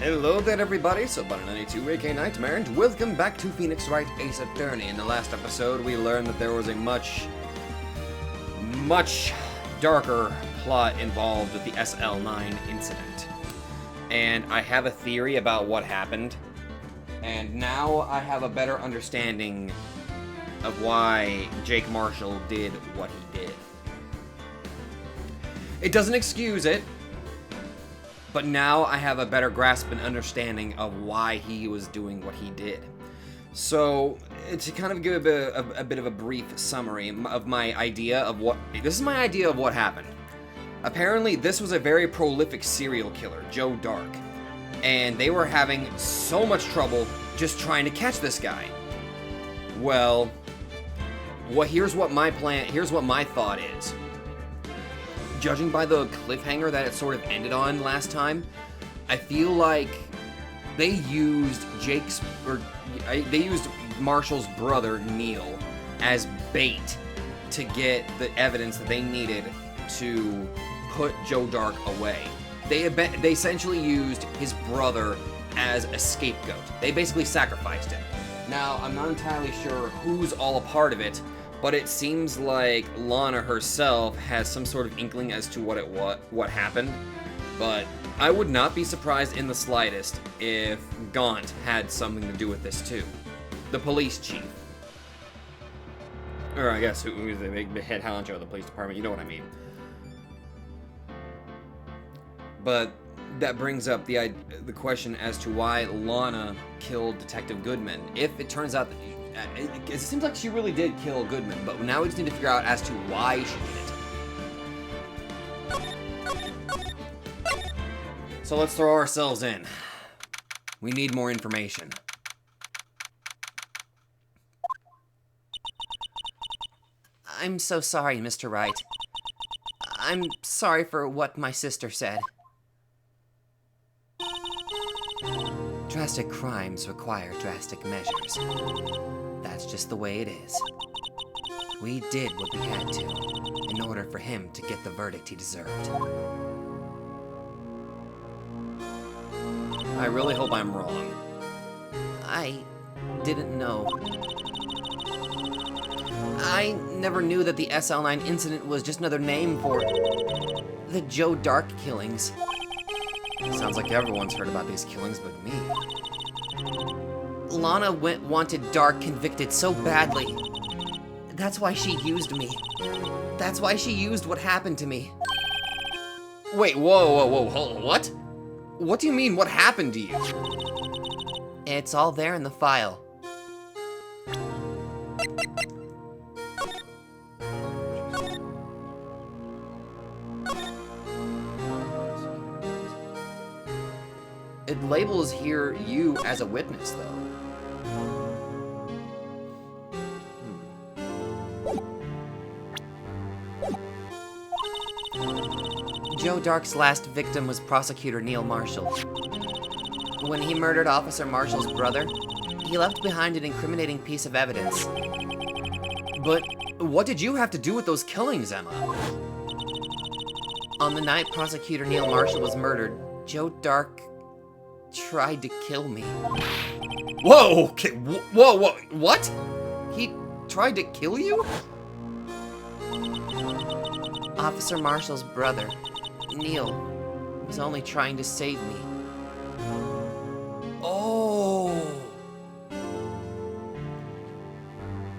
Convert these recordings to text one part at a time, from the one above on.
Hello there everybody, Subunny92 aka Nightmare, and welcome back to Phoenix Wright Ace Attorney. In the last episode, we learned that there was a much darker plot involved with the SL9 incident. And I have a theory about what happened, and now I have a better understanding of why Jake Marshall did what he did. It doesn't excuse it, but now I have a better grasp and understanding of why he was doing what he did. So, to kind of give a bit of a brief summary of my idea of what... This is my idea of what happened. Apparently, this was a very prolific serial killer, Joe Dark. And they were having so much trouble just trying to catch this guy. Well, here's what my thought is. Judging by the cliffhanger that it sort of ended on last time, I feel like they used Marshall's brother, Neil, as bait to get the evidence that they needed to put Joe Dark away. They essentially used his brother as a scapegoat. They basically sacrificed him. Now, I'm not entirely sure who's all a part of it, but it seems like Lana herself has some sort of inkling as to what happened. But I would not be surprised in the slightest if Gaunt had something to do with this too. The police chief. Or I guess who's the head honcho of the police department, you know what I mean. But that brings up the question as to why Lana killed Detective Goodman. If it turns out that it seems like she really did kill Goodman, but now we just need to figure out as to why she did it. So let's throw ourselves in. We need more information. I'm so sorry, Mr. Wright. I'm sorry for what my sister said. Drastic crimes require drastic measures. That's just the way it is. We did what we had to, in order for him to get the verdict he deserved. I really hope I'm wrong. I didn't know. I never knew that the SL9 incident was just another name for the Joe Dark killings. Sounds like everyone's heard about these killings but me. Lana wanted Dark convicted so badly. That's why she used me. That's why she used what happened to me. Wait, whoa, what? What do you mean, what happened to you? It's all there in the file. It labels here you as a witness, though. Joe Dark's last victim was Prosecutor Neil Marshall. When he murdered Officer Marshall's brother, he left behind an incriminating piece of evidence. But what did you have to do with those killings, Emma? On the night Prosecutor Neil Marshall was murdered, Joe Dark tried to kill me. Whoa, okay, whoa, what? He tried to kill you? Officer Marshall's brother, Neil, was only trying to save me. Oh!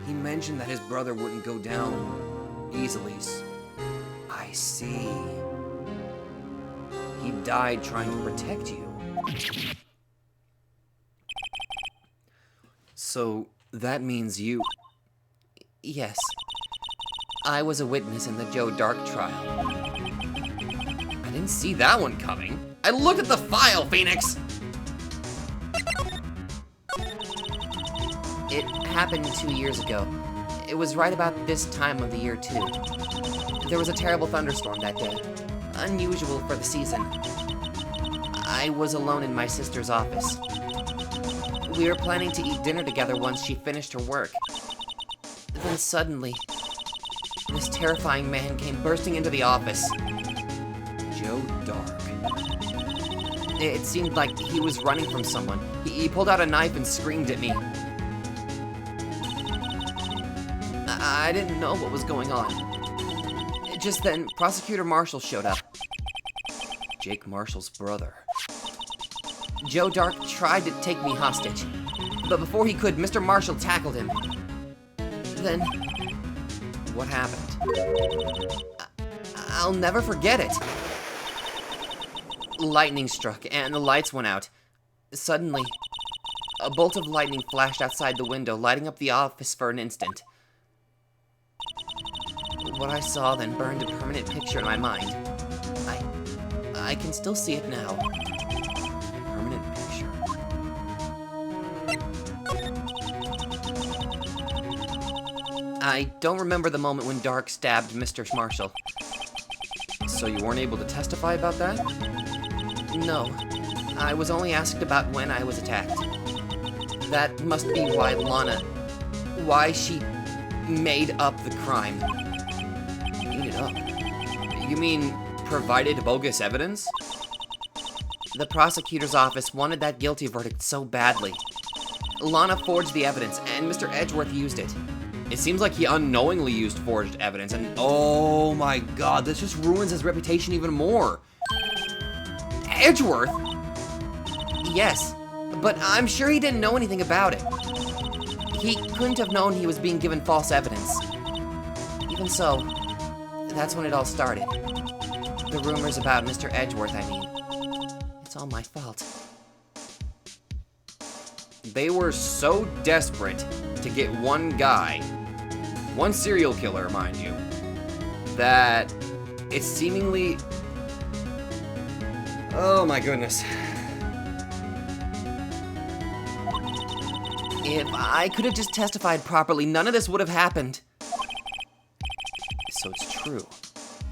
He mentioned that his brother wouldn't go down easily. I see. He died trying to protect you. So, that means you... Yes. I was a witness in the Joe Dark trial. I didn't see that one coming. I looked at the file, Phoenix! It happened 2 years ago. It was right about this time of the year, too. There was a terrible thunderstorm that day. Unusual for the season. I was alone in my sister's office. We were planning to eat dinner together once she finished her work. Then suddenly, this terrifying man came bursting into the office. Joe Dark. It seemed like he was running from someone. He pulled out a knife and screamed at me. I didn't know what was going on. Just then, Prosecutor Marshall showed up. Jake Marshall's brother. Joe Dark tried to take me hostage, but before he could, Mr. Marshall tackled him. Then, what happened? I'll never forget it. Lightning struck, and the lights went out. Suddenly, a bolt of lightning flashed outside the window, lighting up the office for an instant. What I saw then burned a permanent picture in my mind. I can still see it now. A permanent picture. I don't remember the moment when Dark stabbed Mr. Marshall. So you weren't able to testify about that? No. I was only asked about when I was attacked. That must be why why she made up the crime. Made it up? You mean provided bogus evidence? The prosecutor's office wanted that guilty verdict so badly. Lana forged the evidence, and Mr. Edgeworth used it. It seems like he unknowingly used forged evidence, and oh my god, this just ruins his reputation even more. Edgeworth? Yes, but I'm sure he didn't know anything about it. He couldn't have known he was being given false evidence. Even so, that's when it all started. The rumors about Mr. Edgeworth, I mean. It's all my fault. They were so desperate to get one guy, one serial killer, mind you, that it's seemingly... Oh my goodness. If I could have just testified properly, none of this would have happened. So it's true.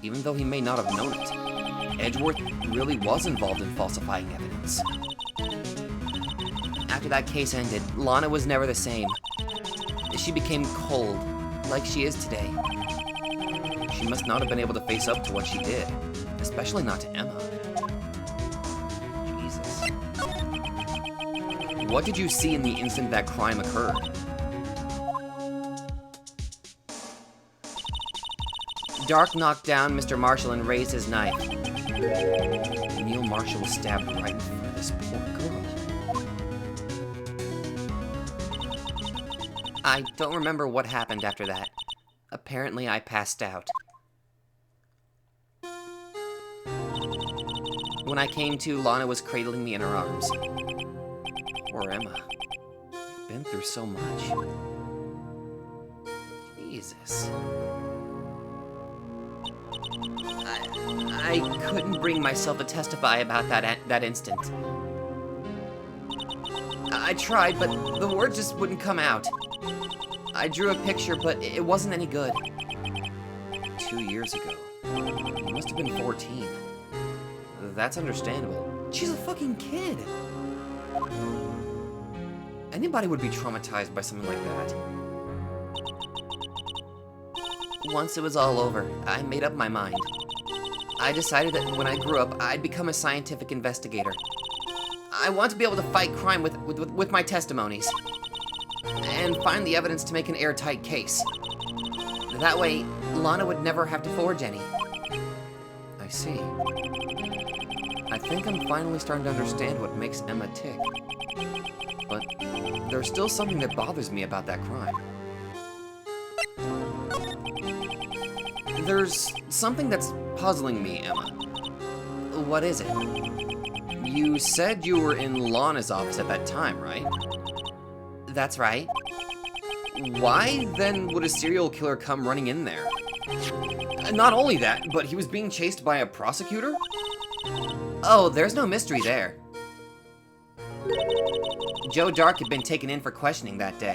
Even though he may not have known it, Edgeworth really was involved in falsifying evidence. After that case ended, Lana was never the same. She became cold, like she is today. She must not have been able to face up to what she did, especially not to Emma. Jesus. What did you see in the instant that crime occurred? Dark knocked down Mr. Marshall and raised his knife. Neil Marshall was stabbed right in front of this poor girl. I don't remember what happened after that. Apparently, I passed out. When I came to, Lana was cradling me in her arms. Poor Emma. Been through so much. Jesus. I couldn't bring myself to testify about that instant. I tried, but the words just wouldn't come out. I drew a picture, but it wasn't any good. 2 years ago. You must have been 14. That's understandable. She's a fucking kid. Anybody would be traumatized by something like that. Once it was all over, I made up my mind. I decided that when I grew up, I'd become a scientific investigator. I want to be able to fight crime with my testimonies. And find the evidence to make an airtight case. That way, Lana would never have to forge any. I see. I think I'm finally starting to understand what makes Emma tick. But there's still something that bothers me about that crime. There's something that's puzzling me, Emma. What is it? You said you were in Lana's office at that time, right? That's right. Why then would a serial killer come running in there? Not only that, but he was being chased by a prosecutor? Oh, there's no mystery there. Joe Dark had been taken in for questioning that day.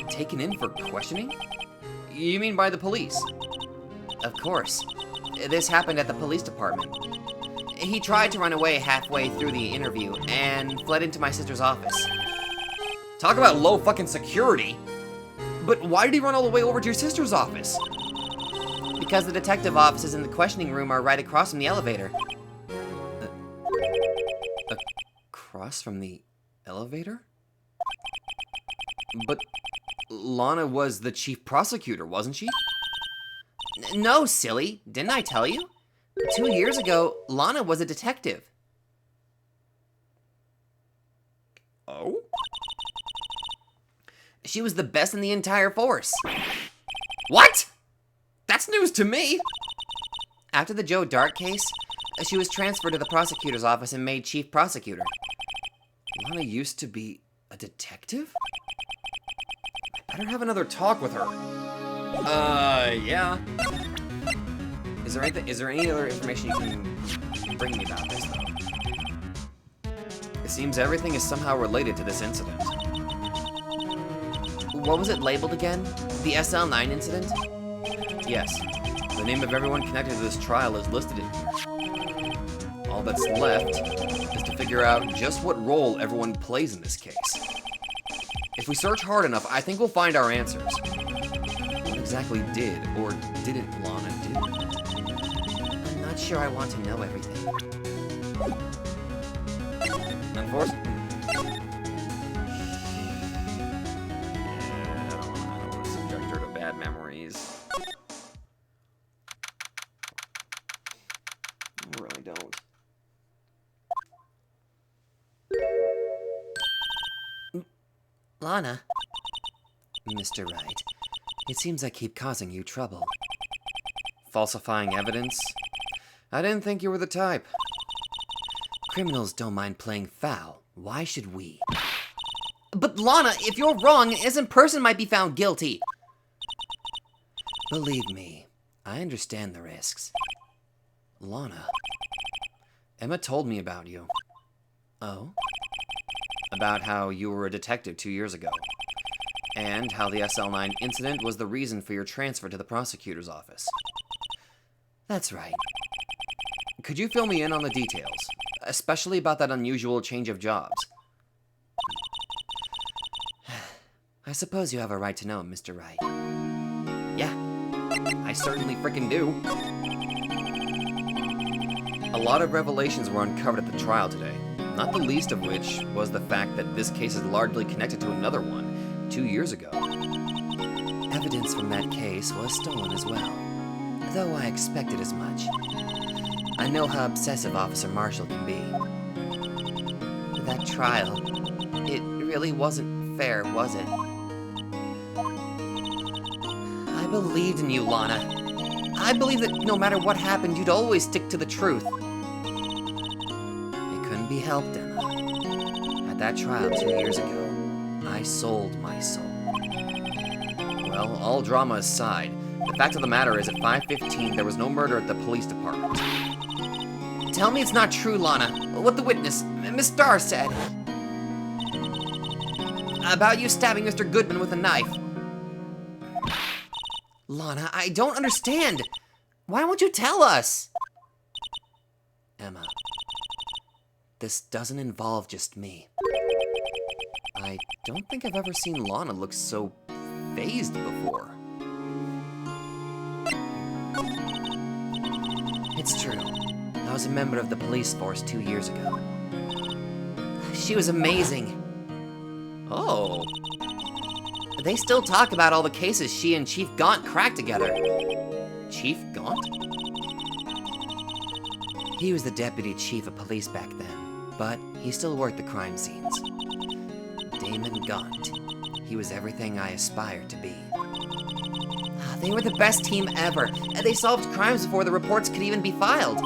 Taken in for questioning? You mean by the police? Of course. This happened at the police department. He tried to run away halfway through the interview and fled into my sister's office. Talk about low fucking security. But why did he run all the way over to your sister's office? Because the detective offices in the questioning room are right across from the elevator. across from the elevator? But Lana was the chief prosecutor, wasn't she? No, silly. Didn't I tell you? 2 years ago, Lana was a detective. Oh? She was the best in the entire force. What? That's news to me! After the Joe Dart case, she was transferred to the prosecutor's office and made chief prosecutor. Lana used to be a detective? I better have another talk with her. Yeah. Is there any other information you can bring me about this, though? It seems everything is somehow related to this incident. What was it labeled again? The SL9 incident? Yes. The name of everyone connected to this trial is listed in here. All that's left is to figure out just what role everyone plays in this case. If we search hard enough, I think we'll find our answers. What exactly did or didn't Lana do? I'm not sure I want to know everything. Unfortunately. I don't want to subject her to bad memories. I really don't. Lana? Mr. Wright, it seems I keep causing you trouble. Falsifying evidence? I didn't think you were the type. Criminals don't mind playing foul. Why should we? But Lana, if you're wrong, an innocent person might be found guilty. Believe me, I understand the risks. Lana, Emma told me about you. Oh? About how you were a detective 2 years ago. And how the SL9 incident was the reason for your transfer to the prosecutor's office. That's right. Could you fill me in on the details? Especially about that unusual change of jobs. I suppose you have a right to know, Mr. Wright. Yeah, I certainly frickin' do. A lot of revelations were uncovered at the trial today, not the least of which was the fact that this case is largely connected to another one 2 years ago. Evidence from that case was stolen as well, though I expected as much. I know how obsessive Officer Marshall can be. That trial, it really wasn't fair, was it? I believed in you, Lana. I believed that no matter what happened, you'd always stick to the truth. It couldn't be helped, Emma. At that trial 2 years ago, I sold my soul. Well, all drama aside, the fact of the matter is at 5:15 there was no murder at the police department. Tell me it's not true, Lana. What the witness, Miss Starr, said. About you stabbing Mr. Goodman with a knife. Lana, I don't understand. Why won't you tell us? Emma, this doesn't involve just me. I don't think I've ever seen Lana look so phased before. It's true. I was a member of the police force 2 years ago. She was amazing. Oh. They still talk about all the cases she and Chief Gaunt cracked together. Chief Gaunt? He was the deputy chief of police back then, but he still worked the crime scenes. Damon Gaunt. He was everything I aspired to be. They were the best team ever, and they solved crimes before the reports could even be filed.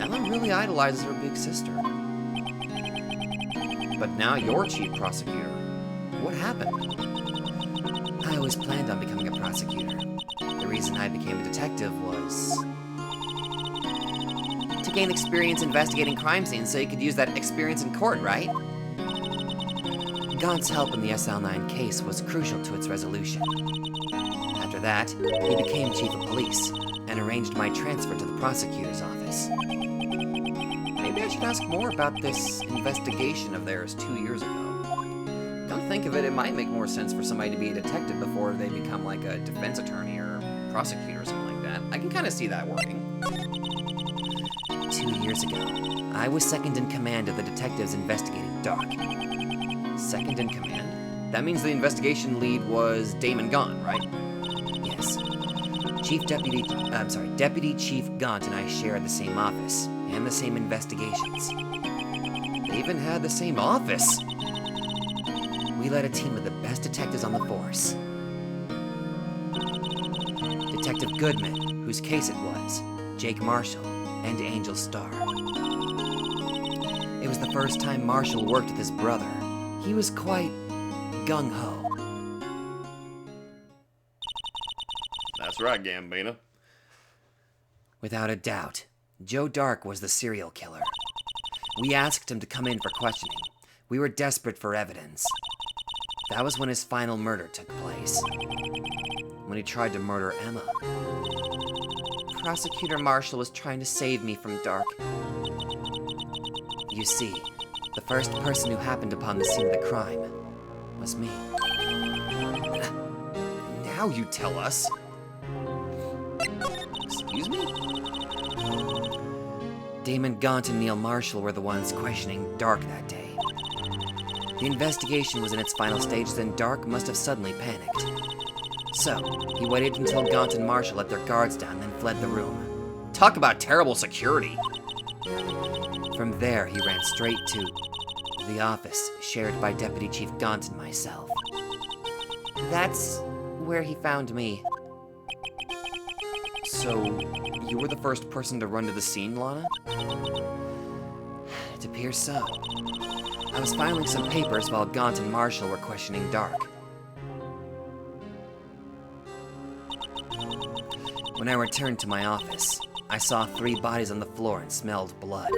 Ellen really idolizes her big sister. But now you're chief prosecutor. What happened? I always planned on becoming a prosecutor. The reason I became a detective was to gain experience investigating crime scenes so you could use that experience in court, right? Gaunt's help in the SL9 case was crucial to its resolution. After that, he became chief of police and arranged my transfer to the prosecutor's office. Maybe I should ask more about this investigation of theirs 2 years ago. Come to think of it, it might make more sense for somebody to be a detective before they become like a defense attorney or prosecutor or something like that. I can kind of see that working. 2 years ago, I was second in command of the detectives investigating Dark. Second in command? That means the investigation lead was Damon Gaunt, right? Yes. Deputy Chief Gaunt and I shared the same office, and the same investigations. They even had the same office? We led a team of the best detectives on the force. Detective Goodman, whose case it was, Jake Marshall, and Angel Starr. It was the first time Marshall worked with his brother. He was quite gung-ho. That's right, Gambino. Without a doubt, Joe Dark was the serial killer. We asked him to come in for questioning. We were desperate for evidence. That was when his final murder took place. When he tried to murder Emma. Prosecutor Marshall was trying to save me from Dark. You see, the first person who happened upon the scene of the crime was me. Now you tell us. Excuse me? Damon Gaunt and Neil Marshall were the ones questioning Dark that day. The investigation was in its final stages, and Dark must have suddenly panicked. So, he waited until Gaunt and Marshall let their guards down, then fled the room. Talk about terrible security. From there, he ran straight to the office shared by Deputy Chief Gaunt and myself. That's where he found me. So, you were the first person to run to the scene, Lana? It appears so. I was filing some papers while Gaunt and Marshall were questioning Dark. When I returned to my office, I saw 3 bodies on the floor and smelled blood.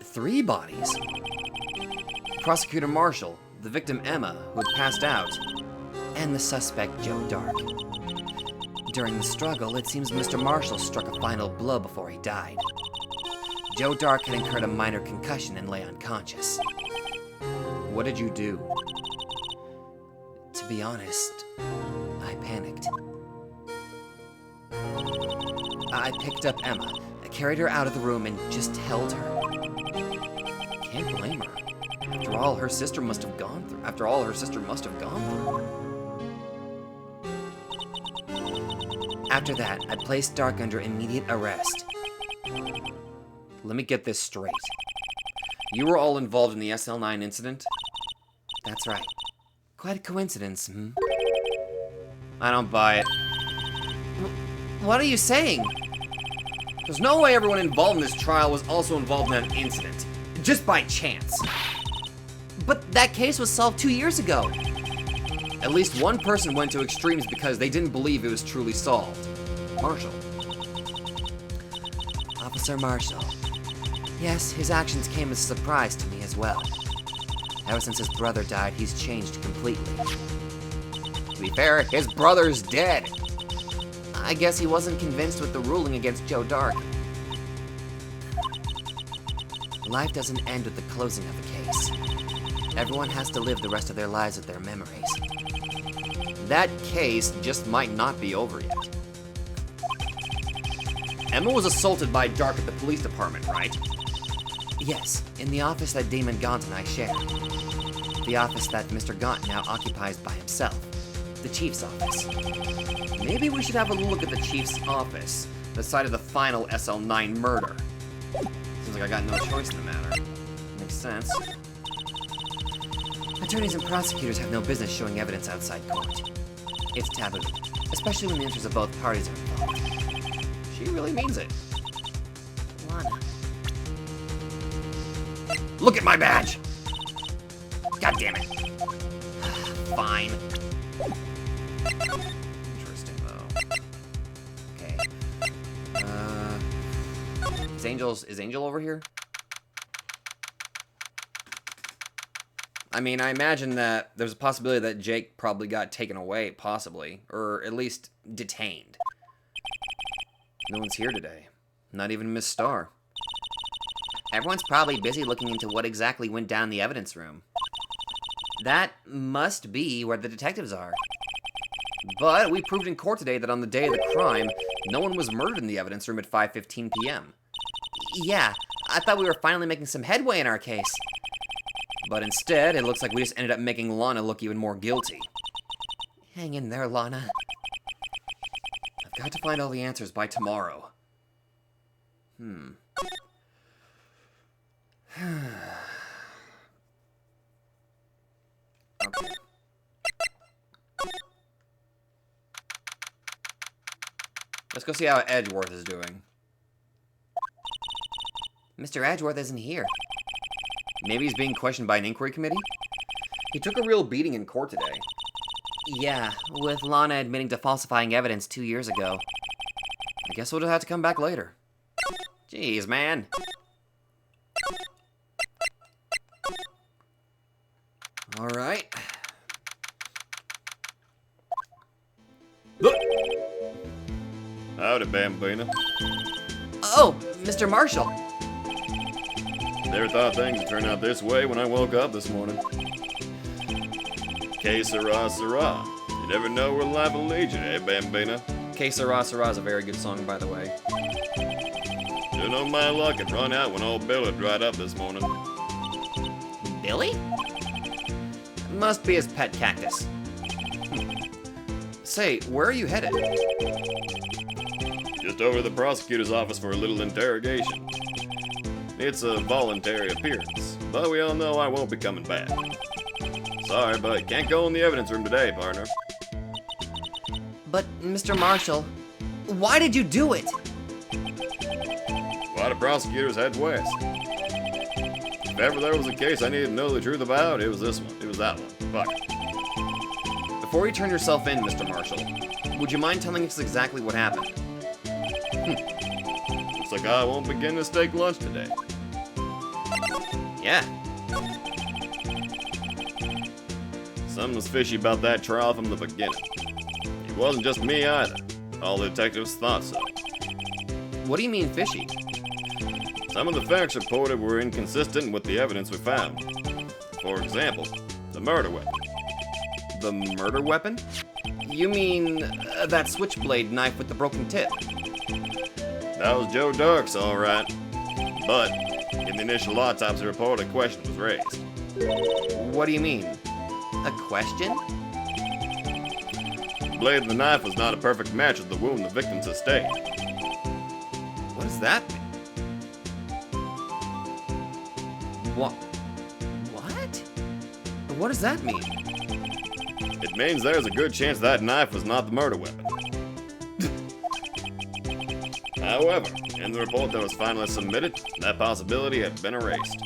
3 bodies? Prosecutor Marshall, the victim Emma, who had passed out, and the suspect Joe Dark. During the struggle, it seems Mr. Marshall struck a final blow before he died. Joe Dark had incurred a minor concussion and lay unconscious. What did you do? To be honest, I panicked. I picked up Emma, carried her out of the room, and just held her. Can't blame her. After all her sister must have gone through. After that, I placed Dark under immediate arrest. Let me get this straight. You were all involved in the SL9 incident? That's right. Quite a coincidence, hmm? I don't buy it. What are you saying? There's no way everyone involved in this trial was also involved in that incident. Just by chance. But that case was solved 2 years ago. At least one person went to extremes because they didn't believe it was truly solved. Marshall. Officer Marshall. Yes, his actions came as a surprise to me as well. Ever since his brother died, he's changed completely. To be fair, his brother's dead. I guess he wasn't convinced with the ruling against Joe Dark. Life doesn't end with the closing of the case. Everyone has to live the rest of their lives with their memories. That case just might not be over yet. Emma was assaulted by Dark at the police department, right? Yes, in the office that Damon Gaunt and I share. The office that Mr. Gaunt now occupies by himself. The Chief's office. Maybe we should have a look at the Chief's office, the site of the final SL9 murder. Seems like I got no choice in the matter. Makes sense. Attorneys and prosecutors have no business showing evidence outside court. It's taboo, especially when the interests of both parties are involved. She really means it. Lana. Look at my badge! God damn it. Fine. Interesting, though. Okay. Is Angel over here? I mean, I imagine that there's a possibility that Jake probably got taken away, possibly. Or at least detained. No one's here today. Not even Miss Starr. Everyone's probably busy looking into what exactly went down in the evidence room. That must be where the detectives are. But we proved in court today that on the day of the crime, no one was murdered in the evidence room at 5:15 p.m. Yeah, I thought we were finally making some headway in our case. But instead, it looks like we just ended up making Lana look even more guilty. Hang in there, Lana. I've got to find all the answers by tomorrow. Okay. Let's go see how Edgeworth is doing. Mr. Edgeworth isn't here. Maybe he's being questioned by an inquiry committee? He took a real beating in court today. Yeah, with Lana admitting to falsifying evidence 2 years ago. I guess we'll just have to come back later. Jeez, man. Alright. Howdy, Bambina. Oh, Mr. Marshall. Never thought things would turn out this way when I woke up this morning. Que sera, sera. You never know where life will lead you, eh, Bambina? Que Sera Sera is a very good song, by the way. You know my luck had run out when old Bill had dried up this morning. Billy? Must be his pet cactus. Say, where are you headed? Just over to the prosecutor's office for a little interrogation. It's a voluntary appearance, but we all know I won't be coming back. Sorry, but can't go in the evidence room today, partner. But, Mr. Marshall, why did you do it? Why do prosecutors head west? If ever there was a case I needed to know the truth about, it was this one. It was that one. Fuck it. Before you turn yourself in, Mr. Marshall, would you mind telling us exactly what happened? Looks like I won't begin to steak lunch today. Yeah. Something was fishy about that trial from the beginning. It wasn't just me either. All the detectives thought so. What do you mean fishy? Some of the facts reported were inconsistent with the evidence we found. For example, the murder weapon. The murder weapon? You mean that switchblade knife with the broken tip? That was Joe Dark's, all right. But in the initial autopsy report, a question was raised. What do you mean? A question? The blade of the knife was not a perfect match with the wound the victim sustained. What does that mean? What? What does that mean? It means there's a good chance that knife was not the murder weapon. However, in the report that was finally submitted, that possibility had been erased.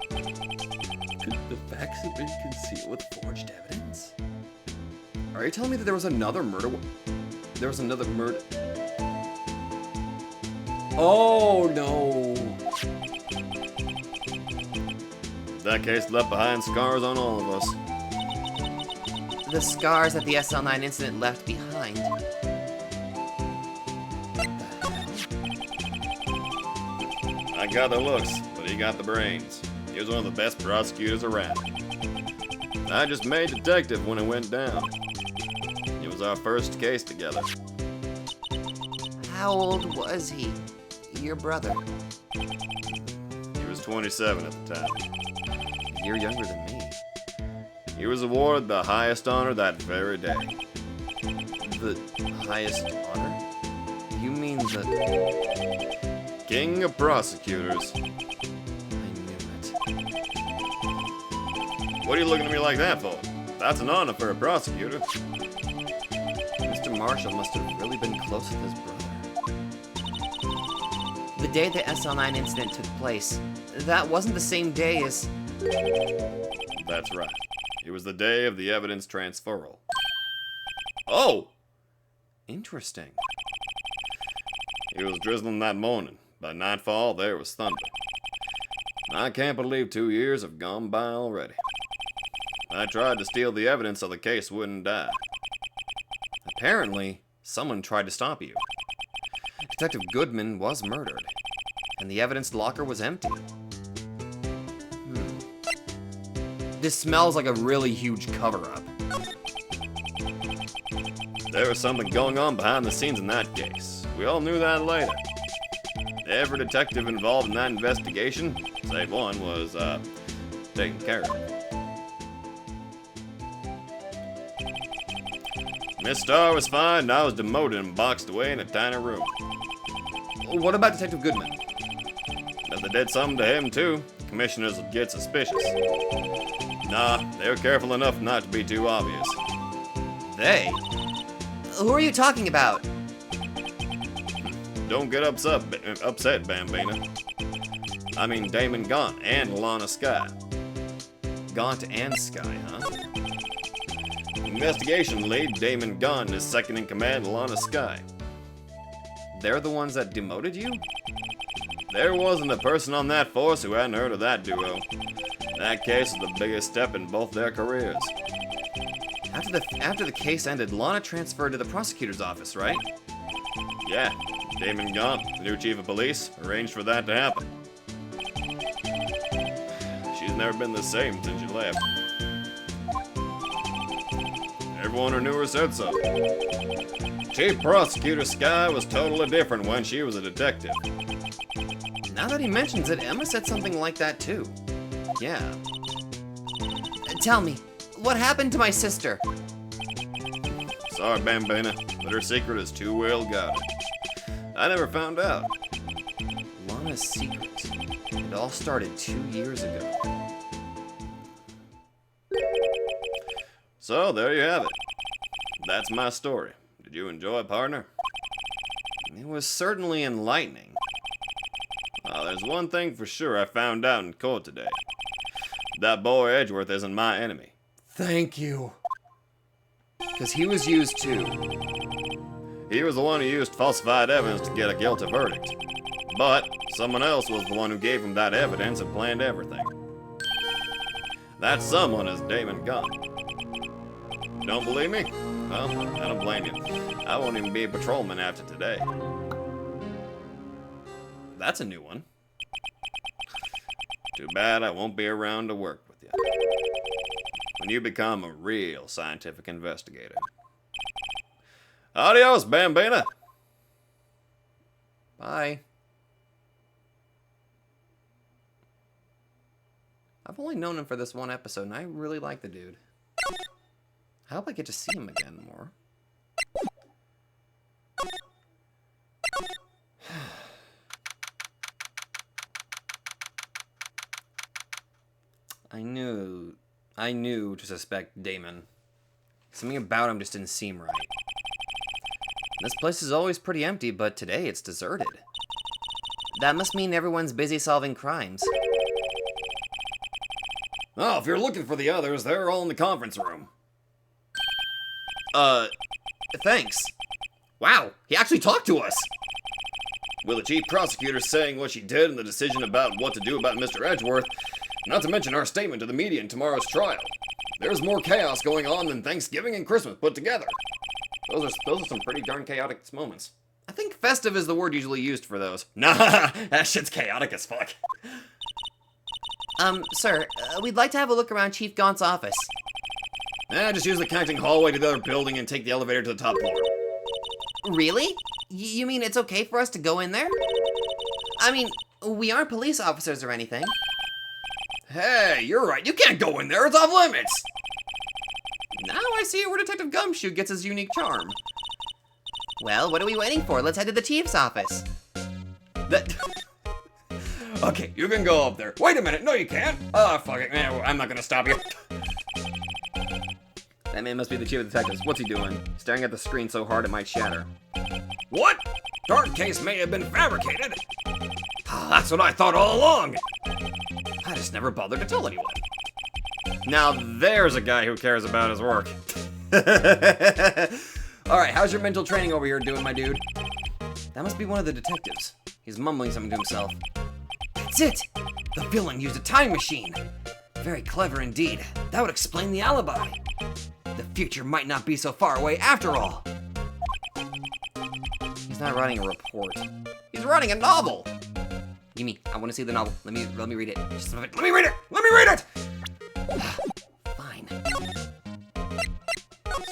Could the facts have been concealed with forged evidence? Are you telling me that there was another murder? There was another murder? Oh no! That case left behind scars on all of us. The scars that the SL9 incident left behind. I got the looks, but he got the brains. He was one of the best prosecutors around. I just made detective when it went down. It was our first case together. How old was he? Your brother? He was 27 at the time. A year younger than me. He was awarded the highest honor that very day. The highest honor? You mean the... King of prosecutors. I knew it. What are you looking at me like that for? That's an honor for a prosecutor. Mr. Marshall must have really been close with his brother. The day the SL9 incident took place, that wasn't the same day as... That's right. It was the day of the evidence transferal. Oh! Interesting. It was drizzling that morning. By nightfall, there was thunder. I can't believe 2 years have gone by already. I tried to steal the evidence so the case wouldn't die. Apparently, someone tried to stop you. Detective Goodman was murdered, and the evidence locker was empty. This smells like a really huge cover-up. There was something going on behind the scenes in that case. We all knew that later. Every detective involved in that investigation, save one, was, taken care of. Miss Starr was fine, and I was demoted and boxed away in a tiny room. What about Detective Goodman? If they did something to him, too, commissioners would get suspicious. Nah, they were careful enough not to be too obvious. They? Who are you talking about? Don't get upset, Bambina. I mean Damon Gaunt and Lana Sky. Gaunt and Sky, huh? Investigation lead Damon Gaunt is second in command Lana Sky. They're the ones that demoted you? There wasn't a person on that force who hadn't heard of that duo. That case was the biggest step in both their careers. After the case ended, Lana transferred to the prosecutor's office, right? Yeah, Damon Gaunt, the new chief of police, arranged for that to happen. She's never been the same since she left. Everyone who knew her said so. Chief Prosecutor Sky was totally different when she was a detective. Now that he mentions it, Emma said something like that too. Yeah. Tell me, what happened to my sister? Sorry, Bambina, but her secret is too well guarded. I never found out. Lana's secret. It all started 2 years ago. So, there you have it. That's my story. Did you enjoy it, partner? It was certainly enlightening. There's one thing for sure I found out in court today. That boy Edgeworth isn't my enemy. Thank you. Because he was used too. He was the one who used falsified evidence to get a guilty verdict. But someone else was the one who gave him that evidence and planned everything. That someone is Damon Gaunt. Don't believe me? Well, I don't blame you. I won't even be a patrolman after today. That's a new one. Too bad I won't be around to work with you. When you become a real scientific investigator. Adios, Bambina! Bye. I've only known him for this one episode, and I really like the dude. I hope I get to see him again more. I knew to suspect Damon. Something about him just didn't seem right. This place is always pretty empty, but today it's deserted. That must mean everyone's busy solving crimes. Oh, if you're looking for the others, they're all in the conference room. Thanks. Wow, he actually talked to us. With the chief prosecutor saying what she did and the decision about what to do about Mr. Edgeworth, not to mention our statement to the media in tomorrow's trial. There's more chaos going on than Thanksgiving and Christmas put together. Those are some pretty darn chaotic moments. I think festive is the word usually used for those. Nah, that shit's chaotic as fuck. Sir, we'd like to have a look around Chief Gaunt's office. Just use the connecting hallway to the other building and take the elevator to the top floor. Really? You mean it's okay for us to go in there? I mean, we aren't police officers or anything. Hey, you're right. You can't go in there. It's off limits. Now I see where Detective Gumshoe gets his unique charm. Well, what are we waiting for? Let's head to the chief's office. Okay, you can go up there. Wait a minute. No, you can't. Oh, fuck it. Man, I'm not gonna stop you. That man must be the chief of detectives. What's he doing? Staring at the screen so hard it might shatter. What? Dark case may have been fabricated. That's what I thought all along. I just never bothered to tell anyone. Now there's a guy who cares about his work. Alright, how's your mental training over here doing, my dude? That must be one of the detectives. He's mumbling something to himself. That's it! The villain used a time machine. Very clever indeed. That would explain the alibi. The future might not be so far away after all. He's not writing a report. He's writing a novel. Gimme, I want to see the novel. Let me read it. Just let me read it. Let me read it. Fine.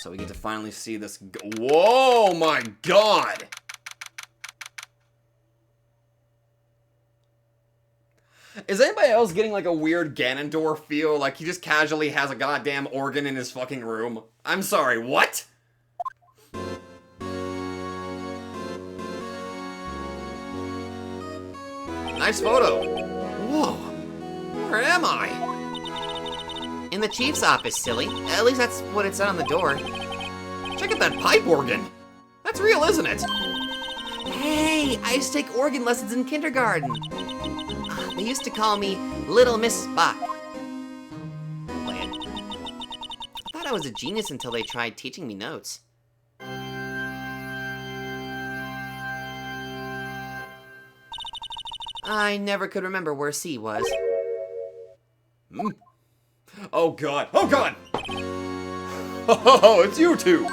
So we get to finally see this. Whoa, my God! Is anybody else getting like a weird Ganondorf feel? Like he just casually has a goddamn organ in his fucking room? I'm sorry, what? Nice photo. Whoa. Where am I? In the chief's office, silly. At least that's what it said on the door. Check out that pipe organ. That's real, isn't it? Hey, I used to take organ lessons in kindergarten. They used to call me Little Miss Spock. Play it. I thought I was a genius until they tried teaching me notes. I never could remember where C was. Oh god. Oh god! Oh, it's you two!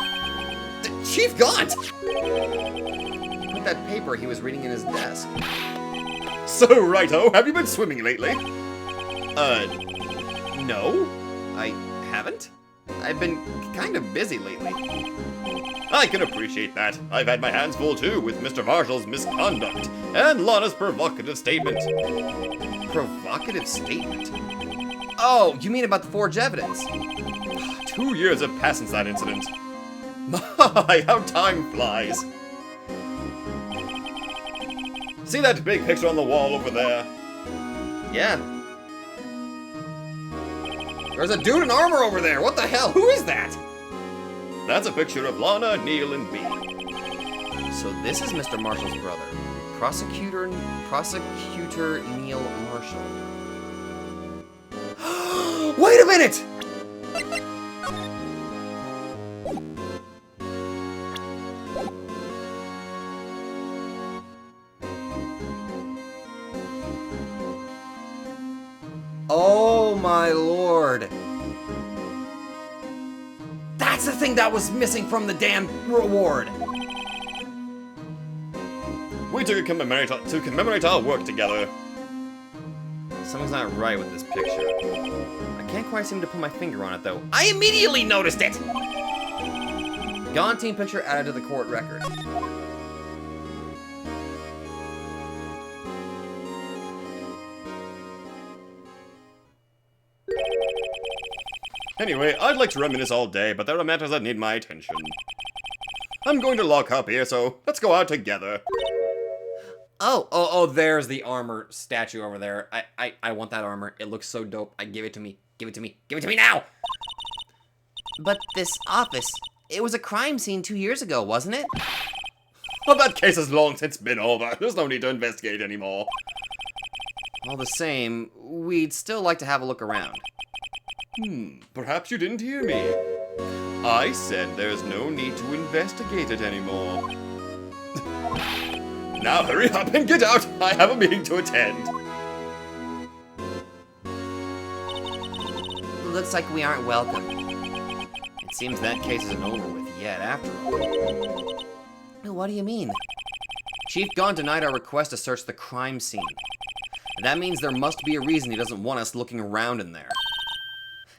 Chief Gaunt! Put that paper he was reading in his desk. So, righto, have you been swimming lately? No. I haven't. I've been kind of busy lately. I can appreciate that. I've had my hands full too with Mr. Marshall's misconduct and Lana's provocative statement. Provocative statement? Oh, you mean about the forged evidence? 2 years have passed since that incident. My, how time flies. See that big picture on the wall over there? Yeah. There's a dude in armor over there. What the hell? Who is that? That's a picture of Lana, Neil, and me. So this is Mr. Marshall's brother. Prosecutor Neil Marshall. Wait a minute! Oh my lord. That's the thing that was missing from the damn reward. We took to commemorate our work together. Something's not right with this picture. I can't quite seem to put my finger on it though. I immediately noticed it! Gone team picture added to the court record. Anyway, I'd like to reminisce all day, but there are matters that need my attention. I'm going to lock up here, so let's go out together. Oh, there's the armor statue over there. I want that armor. It looks so dope. Give it to me. Give it to me. Give it to me now! But this office, it was a crime scene 2 years ago, wasn't it? Well, that case has long since been over. There's no need to investigate anymore. All the same, we'd still like to have a look around. Perhaps you didn't hear me. I said there's no need to investigate it anymore. Now hurry up and get out! I have a meeting to attend. Looks like we aren't welcome. It seems that case isn't over with yet, after all. What do you mean? Chief Gaunt denied our request to search the crime scene. That means there must be a reason he doesn't want us looking around in there.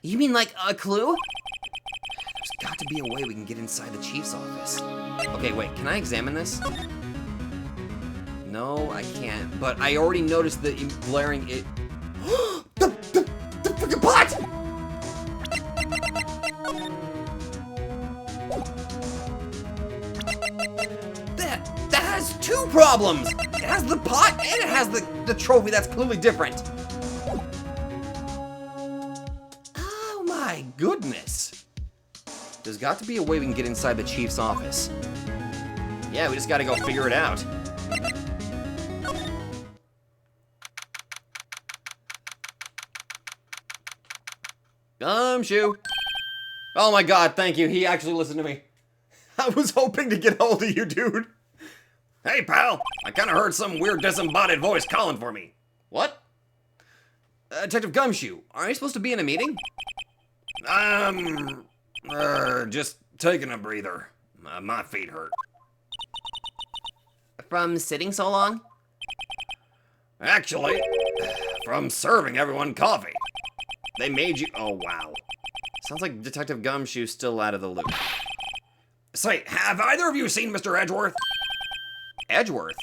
You mean like a clue? There's got to be a way we can get inside the chief's office. Okay, wait, can I examine this? No, I can't, but I already noticed the glaring it. the freaking pot! That has two problems! It has the pot and it has the trophy that's clearly different. My goodness. There's got to be a way we can get inside the chief's office. Yeah, we just gotta go figure it out. Gumshoe. Oh my god, thank you. He actually listened to me. I was hoping to get hold of you, dude. Hey, pal. I kind of heard some weird disembodied voice calling for me. What? Detective Gumshoe, aren't you supposed to be in a meeting? Just taking a breather. My feet hurt. From sitting so long? Actually, from serving everyone coffee. They made you... Oh, wow. Sounds like Detective Gumshoe's still out of the loop. Say, have either of you seen Mr. Edgeworth? Edgeworth?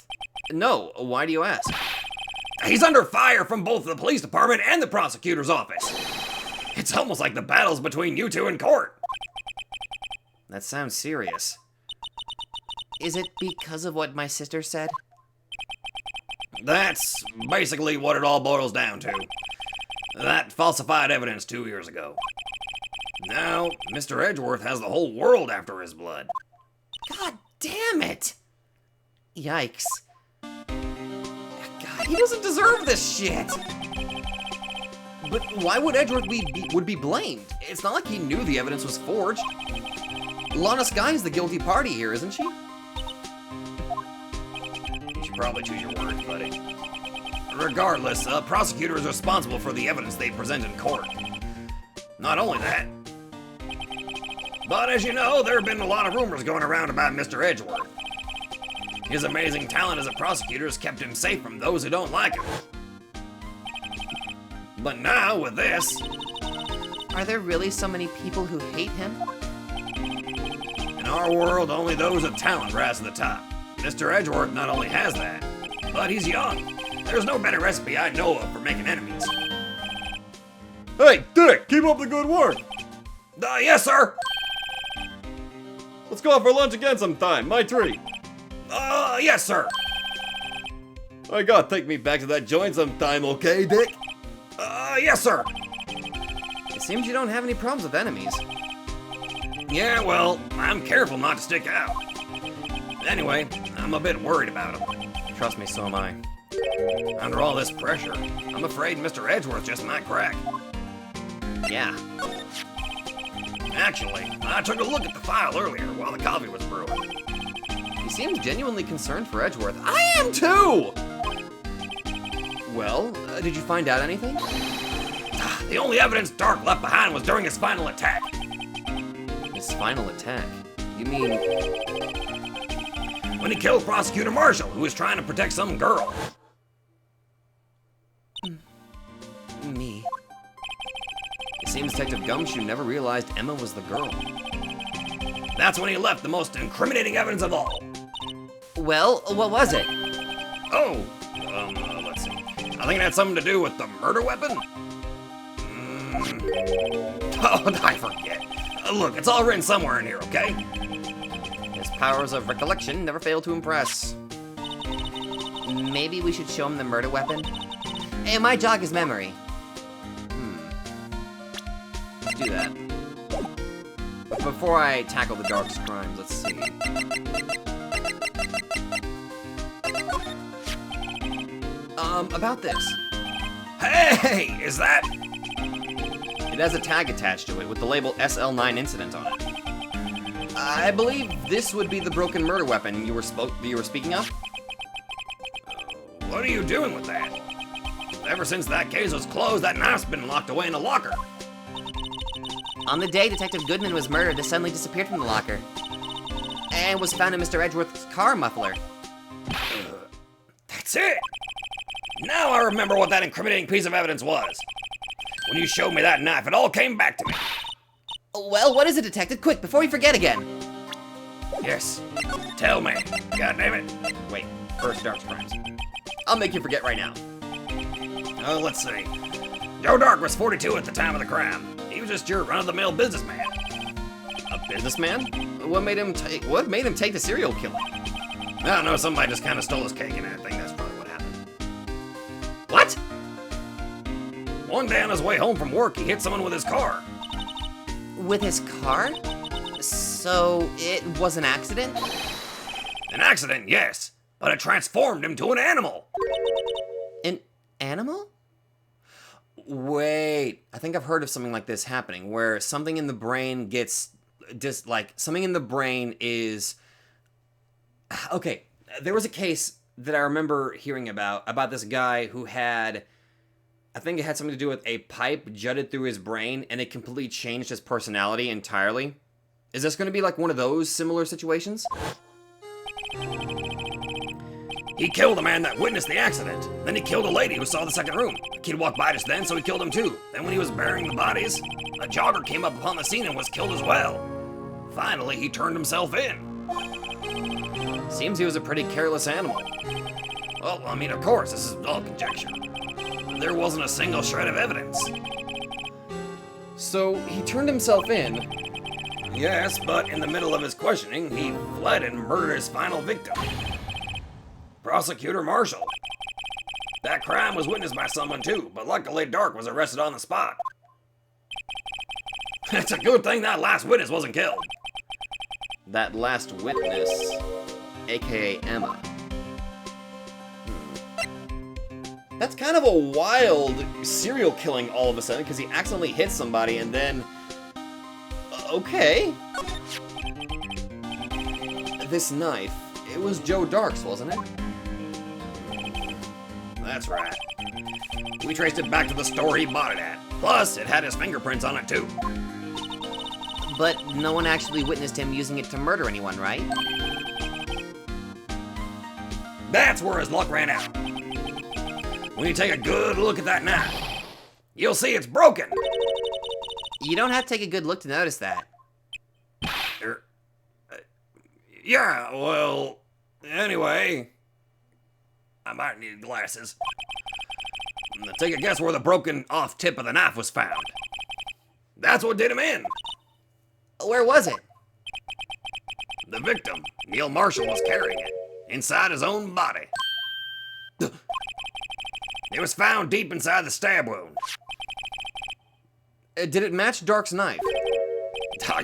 No, why do you ask? He's under fire from both the police department and the prosecutor's office. It's almost like the battle's between you two in court. That sounds serious. Is it because of what my sister said? That's basically what it all boils down to. That falsified evidence 2 years ago. Now, Mr. Edgeworth has the whole world after his blood. God damn it! Yikes. God, he doesn't deserve this shit! But why would Edgeworth be blamed? It's not like he knew the evidence was forged. Lana Skye's the guilty party here, isn't she? You should probably choose your words, buddy. Regardless, a prosecutor is responsible for the evidence they present in court. Not only that, but as you know, there have been a lot of rumors going around about Mr. Edgeworth. His amazing talent as a prosecutor has kept him safe from those who don't like him. But now, with this... Are there really so many people who hate him? In our world, only those with talent rise to the top. Mr. Edgeworth not only has that, but he's young. There's no better recipe I know of for making enemies. Hey, Dick, keep up the good work. Yes, sir. Let's go out for lunch again sometime. My treat. Yes, sir. I gotta take me back to that joint sometime, okay, Dick? Yes, sir. It seems you don't have any problems with enemies. Yeah, well, I'm careful not to stick out. Anyway, I'm a bit worried about him. Trust me, so am I. Under all this pressure, I'm afraid Mr. Edgeworth just might crack. Yeah. Actually, I took a look at the file earlier while the coffee was brewing. He seems genuinely concerned for Edgeworth. I am too! Well, did you find out anything? The only evidence Dark left behind was during his final attack. His final attack? You mean... when he killed Prosecutor Marshall, who was trying to protect some girl. Me. It seems Detective Gumshoe never realized Emma was the girl. That's when he left the most incriminating evidence of all. Well, what was it? Oh, let's see. I think it had something to do with the murder weapon? Oh, I forget. Look, it's all written somewhere in here, okay? His powers of recollection never fail to impress. Maybe we should show him the murder weapon? It might jog his memory. Let's do that. But before I tackle the darkest crimes, let's see. About this. Hey, is that? It has a tag attached to it with the label SL9 Incident on it. I believe this would be the broken murder weapon you were speaking of. What are you doing with that? Ever since that case was closed, that knife's been locked away in a locker. On the day Detective Goodman was murdered, it suddenly disappeared from the locker. And was found in Mr. Edgeworth's car muffler. That's it! Now I remember what that incriminating piece of evidence was. When you showed me that knife, it all came back to me. Well, what is it, Detective? Quick, before we forget again. Yes, tell me. God damn it. Wait, first Dark's crimes. I'll make you forget right now. Oh, let's see. Joe Dark was 42 at the time of the crime. He was just your run-of-the-mill businessman. A businessman? What made him take the serial killing? I don't know, somebody just kind of stole his cake, and I think that's probably what happened. What? One day on his way home from work, he hit someone with his car. With his car? So it was an accident? An accident, yes, but it transformed him to an animal. An animal? Wait, I think I've heard of something like this happening, where something in the brain gets something in the brain is... Okay, there was a case that I remember hearing about this guy who had... I think it had something to do with a pipe jutted through his brain, and it completely changed his personality entirely. Is this going to be like one of those similar situations? He killed a man that witnessed the accident. Then he killed a lady who saw the second room. A kid walked by just then, so he killed him too. Then when he was burying the bodies, a jogger came up upon the scene and was killed as well. Finally, he turned himself in. Seems he was a pretty careless animal. Well, I mean, of course, this is all conjecture. There wasn't a single shred of evidence. So he turned himself in. Yes, but in the middle of his questioning, he fled and murdered his final victim. Prosecutor Marshall. That crime was witnessed by someone too, but luckily Dark was arrested on the spot. It's a good thing that last witness wasn't killed. That last witness, aka Emma. That's kind of a wild serial killing all of a sudden, because he accidentally hit somebody and then... Okay. This knife, it was Joe Dark's, wasn't it? That's right. We traced it back to the store he bought it at. Plus, it had his fingerprints on it too. But no one actually witnessed him using it to murder anyone, right? That's where his luck ran out. When you take a good look at that knife, you'll see it's broken. You don't have to take a good look to notice that. Yeah, well, anyway, I might need glasses. Take a guess where the broken off tip of the knife was found. That's what did him in. Where was it? The victim, Neil Marshall, was carrying it inside his own body. It was found deep inside the stab wound. Did it match Dark's knife?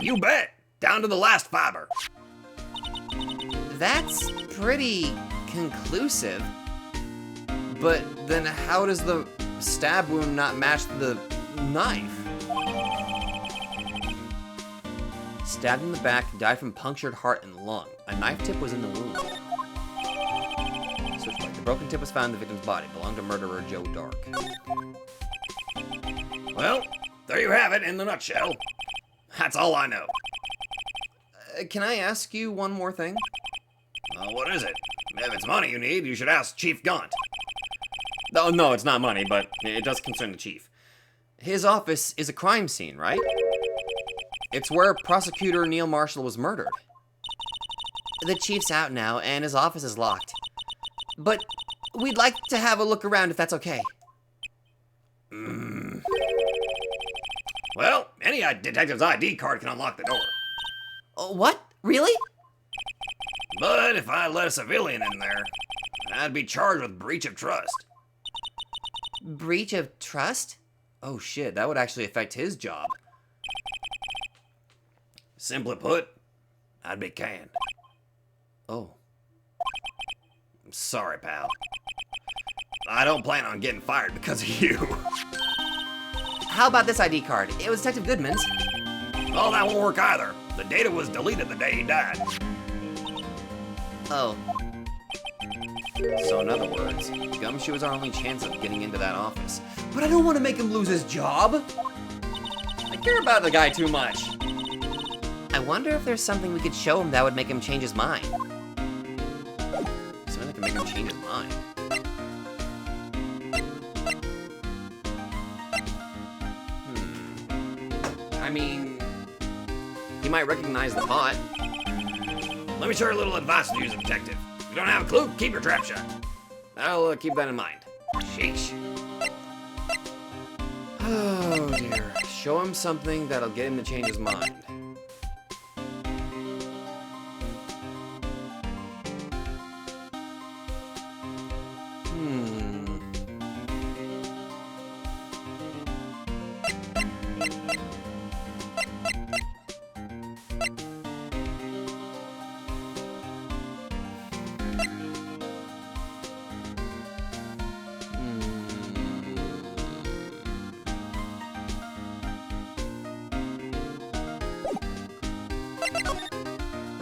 You bet. Down to the last fiber. That's pretty conclusive. But then how does the stab wound not match the knife? Stabbed in the back, died from punctured heart and lung. A knife tip was in the wound. Switchblade. The broken tip was found in the victim's body. Belonged to murderer Joe Dark. Well, there you have it in the nutshell. That's all I know. Can I ask you one more thing? What is it? If it's money you need, you should ask Chief Gaunt. Oh, no, it's not money, but it does concern the chief. His office is a crime scene, right? It's where Prosecutor Neil Marshall was murdered. The chief's out now, and his office is locked. But we'd like to have a look around if that's okay. Well, any detective's ID card can unlock the door. What? Really? But if I let a civilian in there, I'd be charged with breach of trust. Breach of trust? Oh shit, that would actually affect his job. Simply put, I'd be canned. Oh. I'm sorry, pal. I don't plan on getting fired because of you. How about this ID card? It was Detective Goodman's. Well, that won't work either. The data was deleted the day he died. Oh. So in other words, Gumshoe is our only chance of getting into that office. But I don't want to make him lose his job. I care about the guy too much. I wonder if there's something we could show him that would make him change his mind. Something that can make him change his mind. I mean, he might recognize the pot. Let me share a little advice with you as a detective. If you don't have a clue, keep your trap shut. I'll keep that in mind. Sheesh. Oh dear. Show him something that'll get him to change his mind.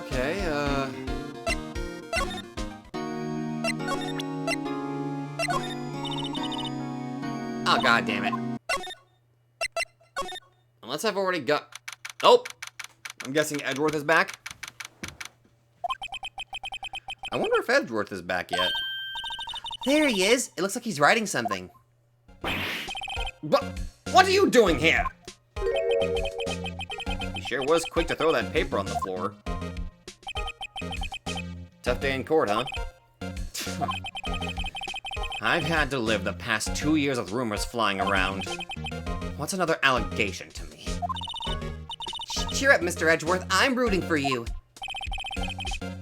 Okay, Oh, god damn it. unless I've already got... Oh! I'm guessing Edgeworth is back? I wonder if Edgeworth is back yet. There he is. It looks like he's writing something. What are you doing here? He sure was quick to throw that paper on the floor. Tough day in court, huh? I've had to live the past 2 years with rumors flying around. What's another allegation to me? Cheer up, Mr. Edgeworth. I'm rooting for you.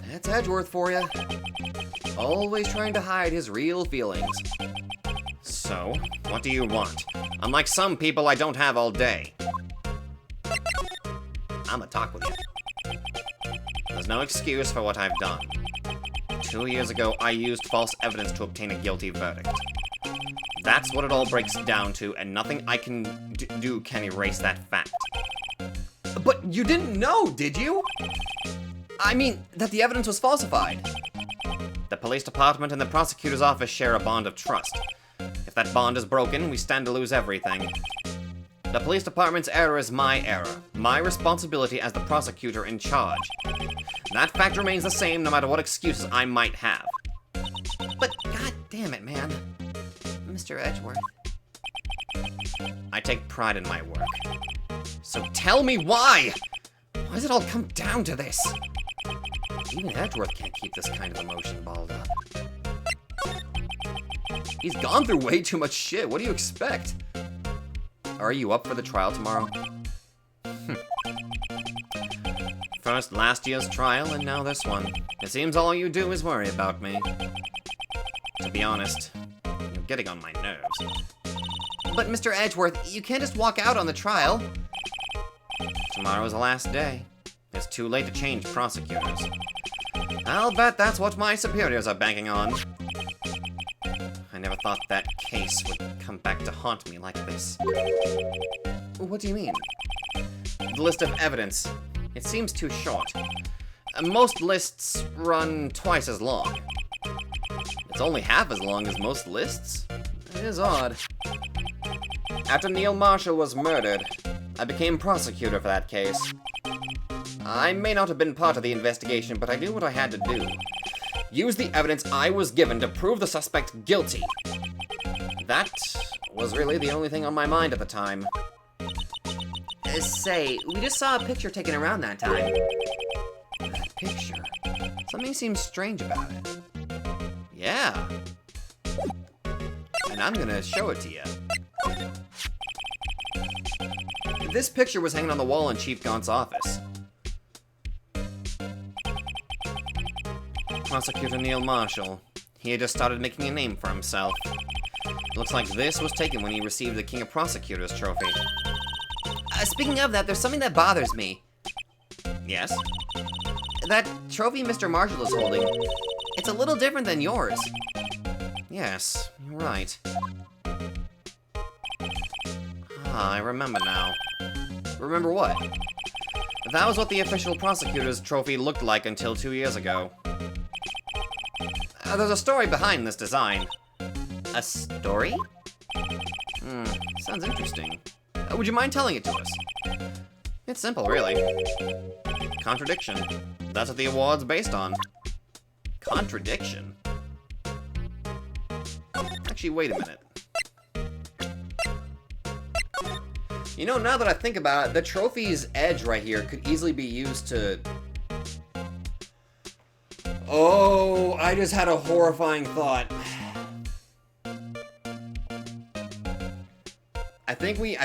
That's Edgeworth for you. Always trying to hide his real feelings. So, what do you want? Unlike some people, I don't have all day. I'ma talk with you. There's no excuse for what I've done. 2 years ago, I used false evidence to obtain a guilty verdict. That's what it all breaks down to, and nothing I can do can erase that fact. But you didn't know, did you? I mean, that the evidence was falsified. The police department and the prosecutor's office share a bond of trust. If that bond is broken, we stand to lose everything. The police department's error is my error, my responsibility as the prosecutor in charge. That fact remains the same no matter what excuses I might have. But god damn it, man. Mr. Edgeworth. I take pride in my work. So tell me why! Why does it all come down to this? Even Edgeworth can't keep this kind of emotion balled up. He's gone through way too much shit. What do you expect? Are you up for the trial tomorrow? First last year's trial, and now this one. It seems all you do is worry about me. To be honest, you're getting on my nerves. But Mr. Edgeworth, you can't just walk out on the trial. Tomorrow's the last day. It's too late to change prosecutors. I'll bet that's what my superiors are banking on. I never thought that case would come back to haunt me like this. What do you mean? The list of evidence. It seems too short. Most lists run twice as long. It's only half as long as most lists. It is odd. After Neil Marshall was murdered, I became prosecutor for that case. I may not have been part of the investigation, but I knew what I had to do. Use the evidence I was given to prove the suspect guilty. That was really the only thing on my mind at the time. Say, we just saw a picture taken around that time. That picture? Something seems strange about it. Yeah. And I'm gonna show it to you. This picture was hanging on the wall in Chief Gaunt's office. Prosecutor Neil Marshall. He had just started making a name for himself. Looks like this was taken when he received the King of Prosecutors trophy. Speaking of that, there's something that bothers me. Yes? That trophy Mr. Marshall is holding, it's a little different than yours. Yes, you're right. Ah, I remember now. Remember what? That was what the official prosecutor's trophy looked like until 2 years ago. There's a story behind this design. A story? Sounds interesting. Would you mind telling it to us? It's simple, really. Contradiction. That's what the award's based on. Contradiction? Actually, wait a minute. You know, now that I think about it, the trophy's edge right here could easily be used to... Oh, I just had a horrifying thought. I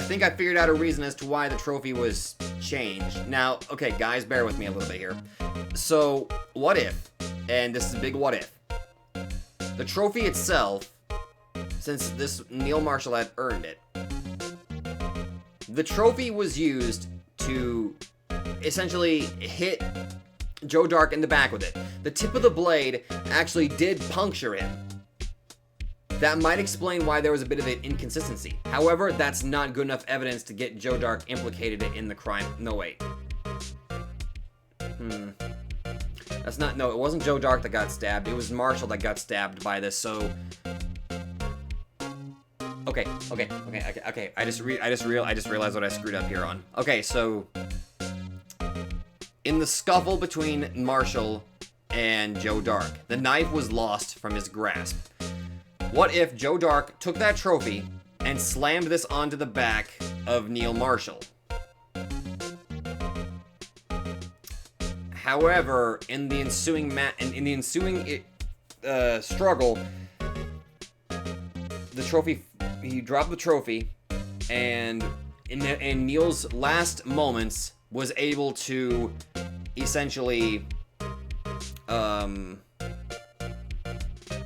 think I figured out a reason as to why the trophy was changed. Now, okay, guys, bear with me a little bit here. So, what if, and this is a big what if, the trophy itself, since this Neil Marshall had earned it, the trophy was used to essentially hit Joe Dark in the back with it. The tip of the blade actually did puncture him. That might explain why there was a bit of an inconsistency. However, that's not good enough evidence to get Joe Dark implicated in the crime. No, wait. That's not, no, it wasn't Joe Dark that got stabbed. It was Marshall that got stabbed by this, so... Okay. I just realized what I screwed up here on. Okay, so... In the scuffle between Marshall and Joe Dark, the knife was lost from his grasp. What if Joe Dark took that trophy and slammed this onto the back of Neil Marshall? However, in the ensuing struggle, the trophy. He dropped the trophy, and in Neil's last moments was able to essentially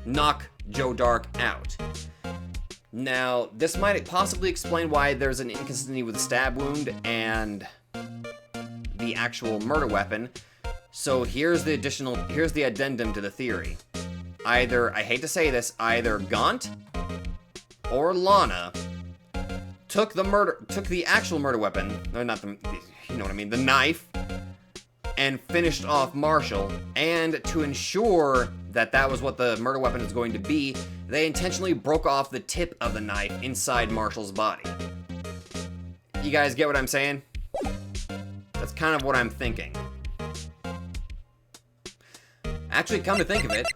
knock Joe Dark out. Now, this might possibly explain why there's an inconsistency with the stab wound and the actual murder weapon. So here's the addendum to the theory. Either, I hate to say this, either Gaunt or Lana took the actual murder weapon, or not the, you know what I mean, the knife, and finished off Marshall, and to ensure that that was what the murder weapon is going to be, they intentionally broke off the tip of the knife inside Marshall's body. You guys get what I'm saying? That's kind of what I'm thinking. Actually, come to think of it,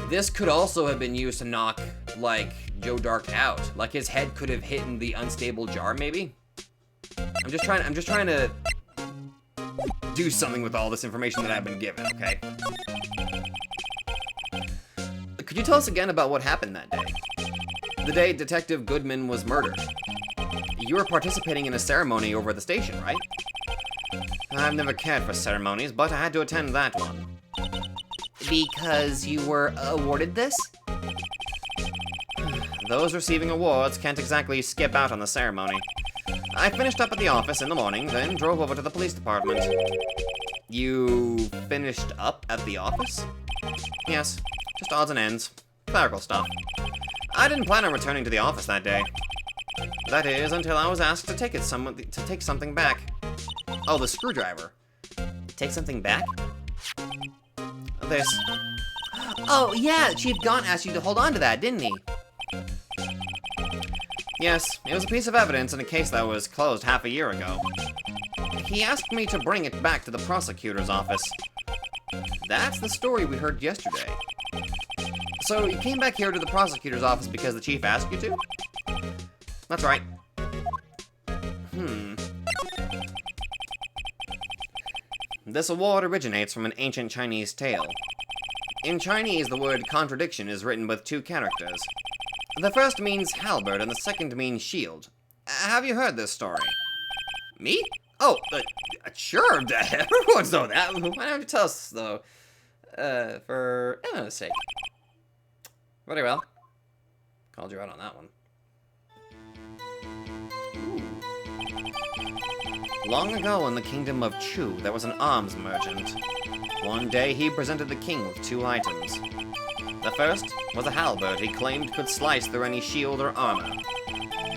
this could also have been used to knock, like, Joe Dark out. Like, his head could have hit in the unstable jar, maybe? I'm just trying to do something with all this information that I've been given, okay? Could you tell us again about what happened that day? The day Detective Goodman was murdered. You were participating in a ceremony over at the station, right? I've never cared for ceremonies, but I had to attend that one. Because you were awarded this? Those receiving awards can't exactly skip out on the ceremony. I finished up at the office in the morning, then drove over to the police department. You finished up at the office? Yes, just odds and ends. Clerical stuff. I didn't plan on returning to the office that day. That is, until I was asked to take something back. Oh, the screwdriver. Take something back? This. Oh, yeah, Chief Gaunt asked you to hold on to that, didn't he? Yes, it was a piece of evidence in a case that was closed half a year ago. He asked me to bring it back to the prosecutor's office. That's the story we heard yesterday. So you came back here to the prosecutor's office because the chief asked you to? That's right. This award originates from an ancient Chinese tale. In Chinese, the word contradiction is written with two characters. The first means halberd and the second means shield. Have you heard this story? Me? Oh, sure, everyone's know that. Why don't you tell us, though? For Emma's sake. Very well. Called you out on that one. Long ago in the kingdom of Chu, there was an arms merchant. One day he presented the king with two items. The first was a halberd he claimed could slice through any shield or armor.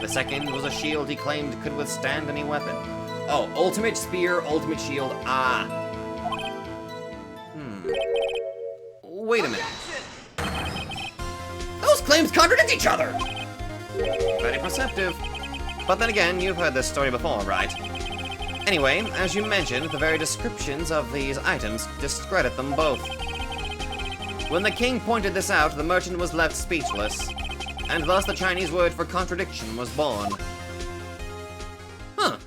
The second was a shield he claimed could withstand any weapon. Oh, ultimate spear, ultimate shield, ah. Wait a minute. Those claims contradict each other! Very perceptive. But then again, you've heard this story before, right? Anyway, as you mentioned, the very descriptions of these items discredit them both. When the king pointed this out, the merchant was left speechless, and thus the Chinese word for contradiction was born. Huh.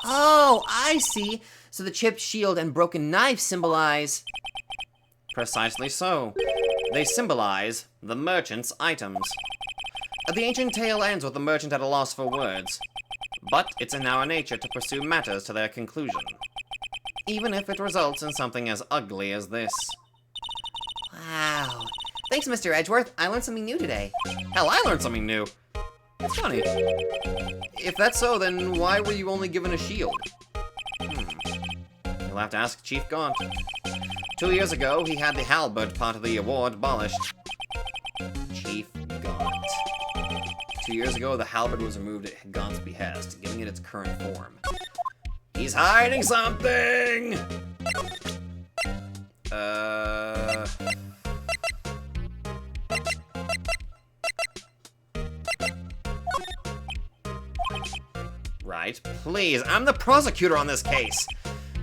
Oh, I see. So the chipped shield and broken knife symbolize... Precisely so. They symbolize the merchant's items. The ancient tale ends with the merchant at a loss for words, but it's in our nature to pursue matters to their conclusion, even if it results in something as ugly as this. Wow. Thanks, Mr. Edgeworth. I learned something new today. Hell, I learned something new. It's funny. If that's so, then why were you only given a shield? You'll have to ask Chief Gaunt. 2 years ago, he had the halberd part of the award abolished. Chief Gaunt. 2 years ago, the halberd was removed at Gaunt's behest, giving it its current form. He's hiding something! Right, please, I'm the prosecutor on this case.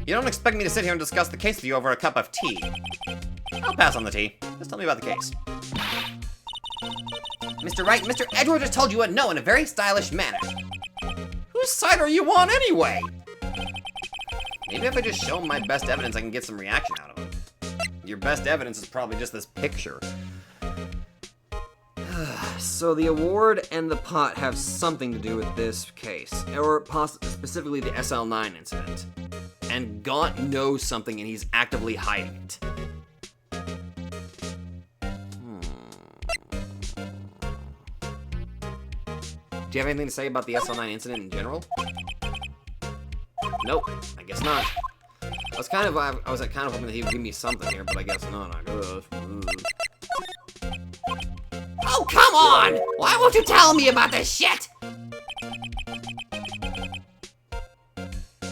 You don't expect me to sit here and discuss the case with you over a cup of tea. I'll pass on the tea. Just tell me about the case. Mr. Wright, Mr. Edgeworth just told you a no in a very stylish manner. Whose side are you on anyway? Maybe if I just show him my best evidence, I can get some reaction out of him. Your best evidence is probably just this picture. So the award and the pot have something to do with this case, or specifically the SL9 incident. And Gaunt knows something and he's actively hiding it. Do you have anything to say about the SL9 incident in general? Nope, I guess not. I was kind of hoping that he would give me something here, but I guess not. I guess. Oh, come on! Why won't you tell me about this shit?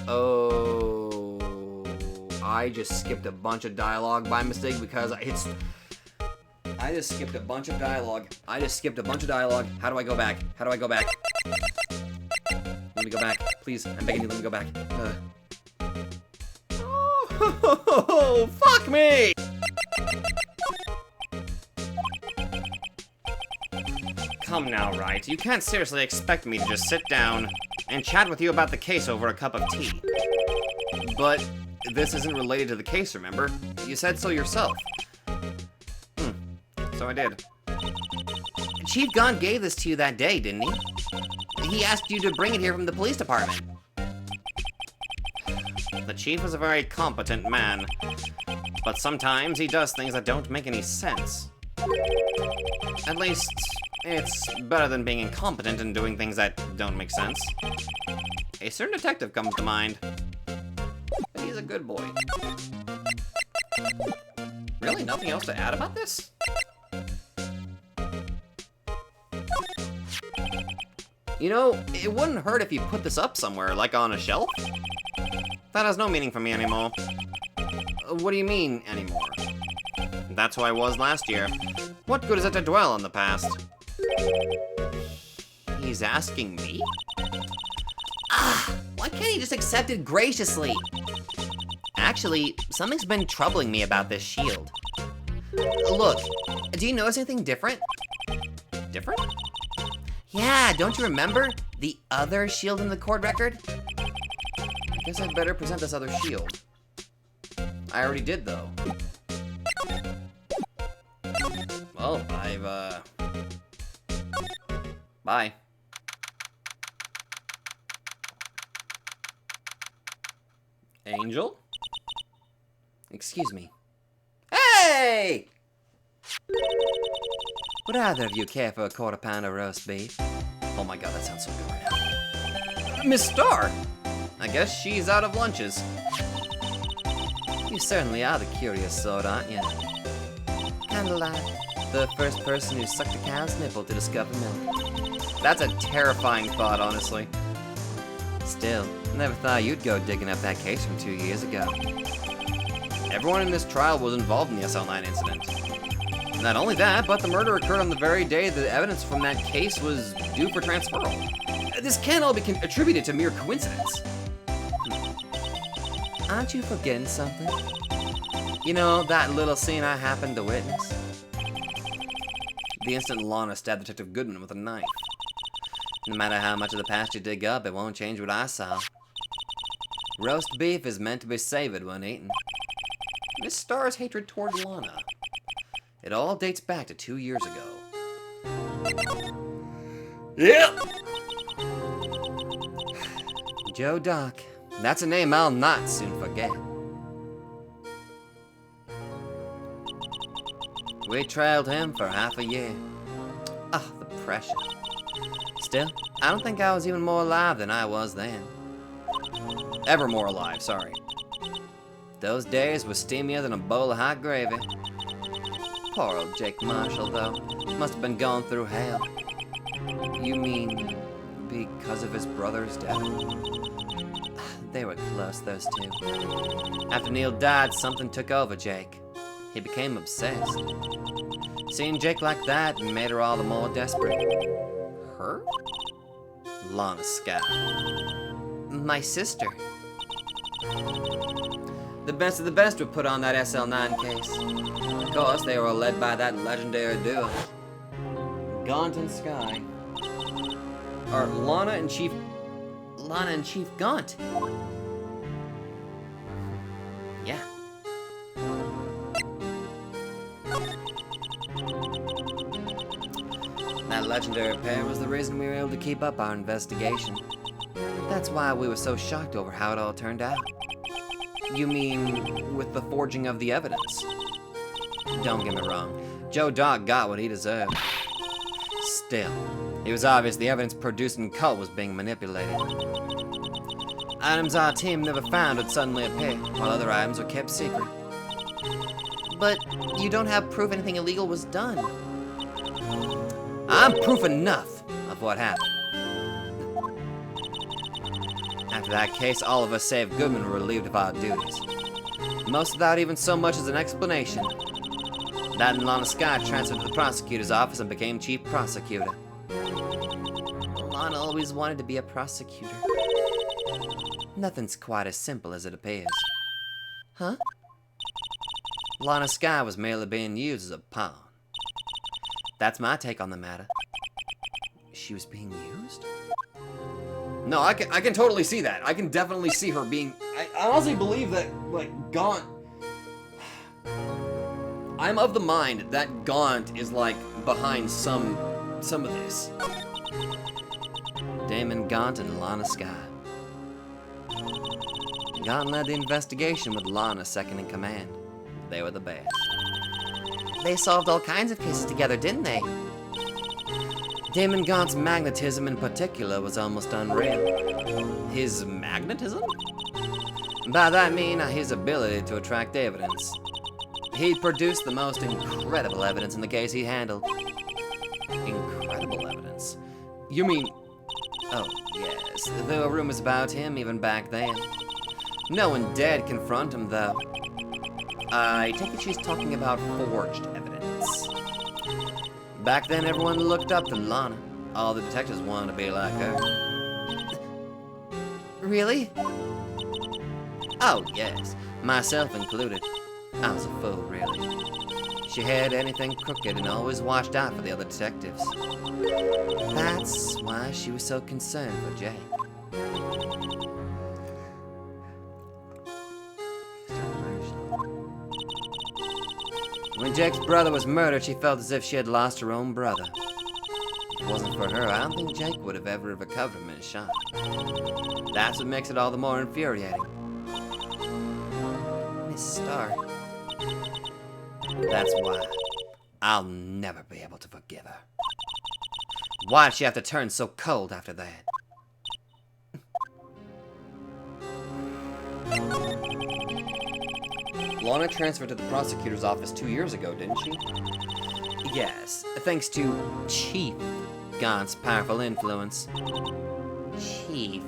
Oh, I just skipped a bunch of dialogue by mistake because I just skipped a bunch of dialogue. How do I go back? Let me go back. Please, I'm begging you, let me go back. Oh, fuck me! Come now, Wright. You can't seriously expect me to just sit down and chat with you about the case over a cup of tea. But this isn't related to the case, remember? You said so yourself. So I did. Chief Gaunt gave this to you that day, didn't he? He asked you to bring it here from the police department. The chief is a very competent man, but sometimes he does things that don't make any sense. At least, it's better than being incompetent and doing things that don't make sense. A certain detective comes to mind. He's a good boy. Really? Nothing else to add about this? You know, it wouldn't hurt if you put this up somewhere, like on a shelf. That has no meaning for me anymore. What do you mean, anymore? That's who I was last year. What good is it to dwell on the past? He's asking me? Why can't he just accept it graciously? Actually, something's been troubling me about this shield. Look, do you notice anything different? Different? Yeah, don't you remember the other shield in the court record? I guess I'd better present this other shield. I already did, though. Well, bye. Angel? Excuse me. Hey! Would either of you care for a quarter pound of roast beef? Oh my god, that sounds so good right now. Miss Star! I guess she's out of lunches. You certainly are the curious sort, aren't you? Kinda like the first person who sucked a cow's nipple to discover milk. That's a terrifying thought, honestly. Still, never thought you'd go digging up that case from 2 years ago. Everyone in this trial was involved in the SL9 incident. Not only that, but the murder occurred on the very day the evidence from that case was due for transferal. This can't all be attributed to mere coincidence. Aren't you forgetting something? You know, that little scene I happened to witness? The instant Lana stabbed Detective Goodman with a knife. No matter how much of the past you dig up, it won't change what I saw. Roast beef is meant to be savored when eaten. Miss Star's hatred toward Lana. It all dates back to 2 years ago. Yep! Joe Doc. That's a name I'll not soon forget. We trailed him for half a year. Ah, the pressure. Still, I don't think I was even more alive than I was then. Ever more alive, sorry. Those days were steamier than a bowl of hot gravy. Poor old Jake Marshall, though. Must have been going through hell. You mean because of his brother's death? They were close, those two. After Neil died, something took over Jake. He became obsessed. Seeing Jake like that made her all the more desperate. Her? Lana Sky. My sister. The best of the best were put on that SL9 case. Of course, they were led by that legendary duo. Gaunt and Sky. Are Lana and Chief Gaunt. Yeah. That legendary pair was the reason we were able to keep up our investigation. That's why we were so shocked over how it all turned out. You mean with the forging of the evidence? Don't get me wrong, Joe Dog got what he deserved. Still, it was obvious the evidence produced in Cult was being manipulated. Items our team never found would suddenly appear, while other items were kept secret. But you don't have proof anything illegal was done. I'm proof enough of what happened. After that case, all of us save Goodman were relieved of our duties. Most without even so much as an explanation. That and Lana Sky transferred to the prosecutor's office and became chief prosecutor. Lana always wanted to be a prosecutor. Nothing's quite as simple as it appears. Huh? Lana Sky was merely being used as a pawn. That's my take on the matter. She was being used? No, I can totally see that. I can definitely see her being... I honestly believe that, like, Gaunt... I'm of the mind that Gaunt is, like, behind some of this. Damon Gaunt and Lana Sky. Gaunt led the investigation with Lana second in command. They were the best. They solved all kinds of cases together, didn't they? Damon Gaunt's magnetism in particular was almost unreal. His magnetism? By that I mean his ability to attract evidence. He produced the most incredible evidence in the case he handled. Incredible evidence. You mean... Oh, yes, there were rumors about him even back then. No one dared confront him, though. I take it she's talking about forged evidence. Back then, everyone looked up to Lana. All the detectives wanted to be like her. Really? Oh, yes, myself included. I was a fool, really. She had anything crooked and always watched out for the other detectives. That's why she was so concerned for Jake. When Jake's brother was murdered, she felt as if she had lost her own brother. If it wasn't for her, I don't think Jake would have ever recovered from his shot. That's what makes it all the more infuriating. Miss Star. That's why I'll never be able to forgive her. Why'd she have to turn so cold after that? Lana transferred to the prosecutor's office 2 years ago, didn't she? Yes, thanks to Chief Gaunt's powerful influence. Chief.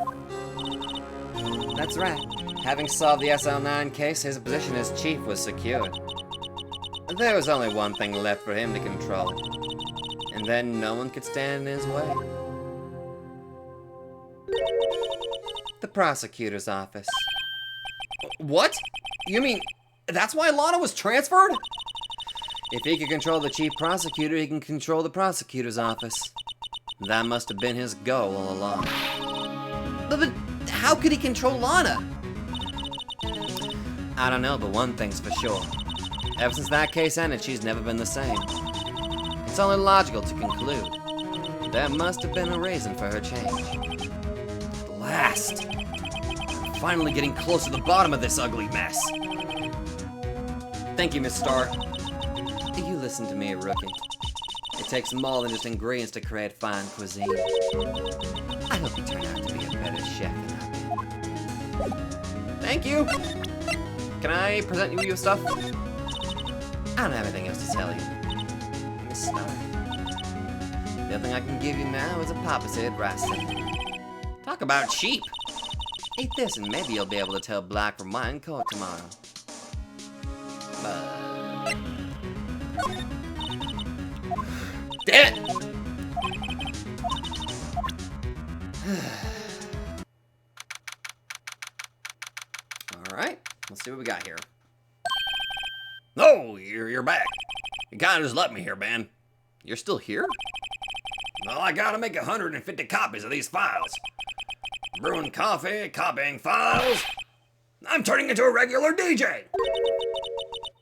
That's right. Having solved the SL9 case, his position as chief was secured. There was only one thing left for him to control, and then no one could stand in his way. The prosecutor's office. What? You mean that's why Lana was transferred? If he could control the chief prosecutor, he can control the prosecutor's office. That must have been his goal all along. But how could he control Lana? I don't know, but one thing's for sure. Ever since that case ended, she's never been the same. It's only logical to conclude there must have been a reason for her change. Blast! I'm finally getting close to the bottom of this ugly mess. Thank you, Miss Star. You listen to me, rookie. It takes more than just ingredients to create fine cuisine. I hope you turn out to be a better chef than I've been. Thank you. Can I present you with your stuff? I don't have anything else to tell you. Miss Star. The only thing I can give you now is a Papa-Seed rice set. Talk about cheap. Eat this and maybe you'll be able to tell black from white in court tomorrow. Damn it! Alright, let's see what we got here. Oh, you're back. You kinda just left me here, man. You're still here? Well, I gotta make 150 copies of these files. Brewing coffee, copying files. I'm turning into a regular DJ.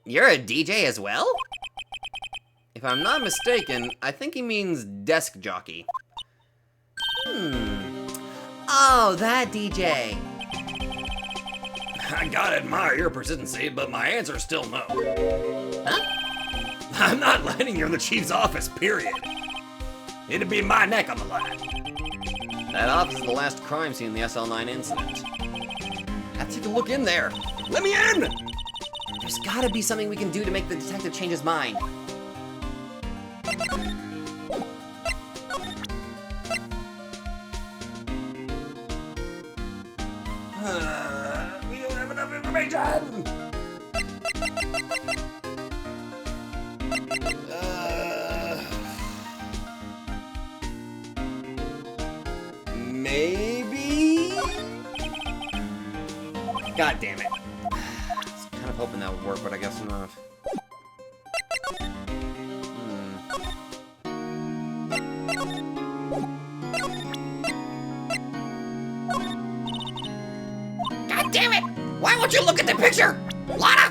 You're a DJ as well? If I'm not mistaken, I think he means desk jockey. Oh, that DJ. I gotta admire your persistency, but my answer's still no. Huh? I'm not letting you in the chief's office, period. It'd be my neck on the line. That office is the last crime scene in the SL9 incident. Have to take a look in there. Let me in! There's gotta be something we can do to make the detective change his mind. We don't have enough information! Maybe? God damn it. I was kind of hoping that would work, but I guess not. God damn it! Why won't you look at the picture? Lana!